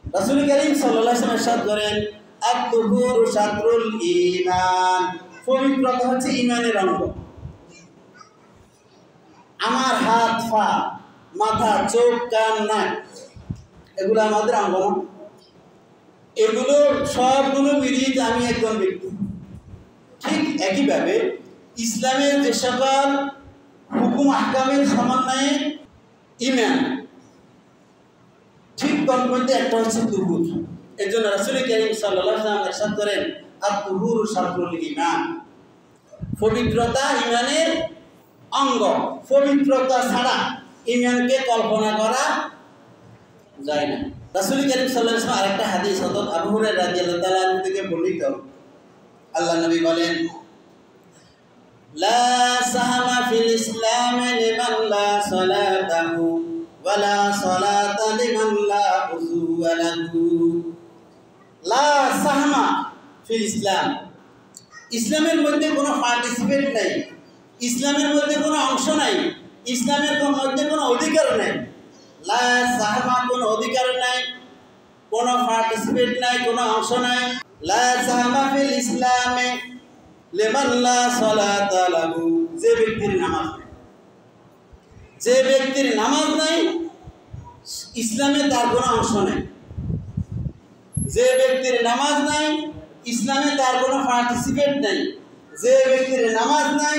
রাসূল করিম সাল্লাল্লাহু আলাইহি ওয়াসাল্লাম ইরশাদ করেন, আত-তুহুরু শাতরুল ঈমান, পবিত্রতা হচ্ছে ঈমানের অঙ্গ। আমার হাত, পা, মাথা, চোখ, কান, নাক এগুলো আমাদের অঙ্গ না? এগুলো সবগুলো মিলিয়ে আমি একজন ব্যক্তি। ঠিক একইভাবে ইসলামের যে সকল হুকুম আহকামের সমন্বয়ে ঈমান, ঠিক তার মধ্যে একটা হচ্ছে তুহুর। এর জন্য রাসূল করিম সাল্লাল্লাহু আলাইহি ওয়াসাল্লাম ইরশাদ করেন, আত-তুহুরু শাতরুল ঈমান, পবিত্রতা ঈমানের অঙ্গ। পবিত্রতা ছাড়া ঈমানকে কল্পনা করা যায় না। রাসূল করিম সাল্লাল্লাহু আলাইহি ওয়াসাল্লাম আরেকটা হাদিস হযরত আবু হুরায়রা রাদিয়াল্লাহু তাআলা আনহু থেকে বর্ণিত, আল্লাহ নবী বলেন, লা সাহামা ফিল ইসলামে লিমান লা সালাতাহু ওয়া লা সালাতা লিমান লা উযুওয়া লাহু। লা সাহামা ফিল ইসলাম, ইসলামের মধ্যে কোনো পার্টিসিপেট নাই, ইসলামের মধ্যে কোনো অংশ নাই, ইসলামের মধ্যে কোনো অধিকার নাই। লা সাহামা, কোনো অধিকার নাই, কোনো পার্টিসিপেট নাই, কোনো অংশ নাই। লা সাহামা ফিল ইসলামে লিমান লা সালাতা লাহু, যে ব্যক্তির নামাজ নাই, যে ব্যক্তির নামাজ নাই ইসলামে তার কোনো অংশ নাই। যে ব্যক্তির নামাজ নাই ইসলামে তার কোনো পার্টিসিপেট নাই। যে ব্যক্তির নামাজ নাই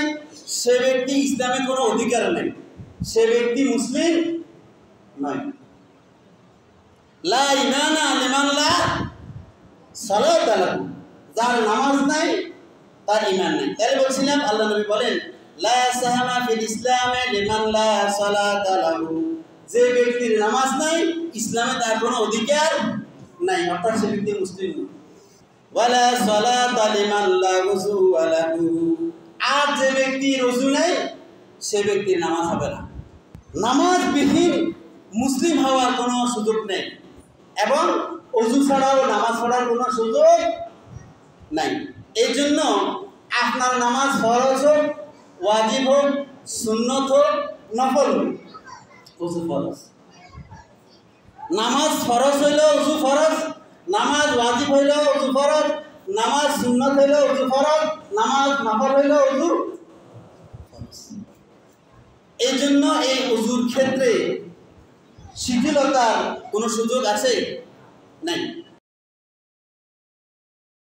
সে ব্যক্তি ইসলামে কোনো অধিকার নেই, সে ব্যক্তি মুসলিম নয়। লা ঈমানা লিমান লা সালাতা লাহু, যার নামাজ নাই তার ঈমান নেই। তাই বলছিলাম আল্লাহ নবী বলেন, লা সাহামা ফিল ইসলামে লিমান লা সালাতা লাহু, যে ব্যক্তির নামাজ নাই ইসলামে তার কোনো অধিকার নাই, অর্থাৎ সে ব্যক্তি মুসলিম নয়। ওয়ালা সালাতা লিমান লা উযুওয়া লাহু, আর যে ব্যক্তির ওযু নাই সে ব্যক্তির নামাজ হবে না। নামাজবিহীন মুসলিম হওয়ার কোনো সুযোগ নেই, এবং ওযু ছাড়াও নামাজ পড়ার কোনো সুযোগ নাই। এই জন্য আপনার নামাজ ফরজ হোক, ওয়াজিব হোক, সুন্নত হোক, নফল হোক, ওযু ফরজ। নামাজ ফরজ হইলেও ওযু ফরজ, নামাজ ওয়াজিব হইলেও ওযু ফরজ, নামাজ সুন্নত হইলেও ওযু ফরজ, নামাজ নফল হইলেও ওযু ফরজ। এই জন্য এই ওযুর ক্ষেত্রে শিথিলতার কোনো সুযোগ আছে? নাই।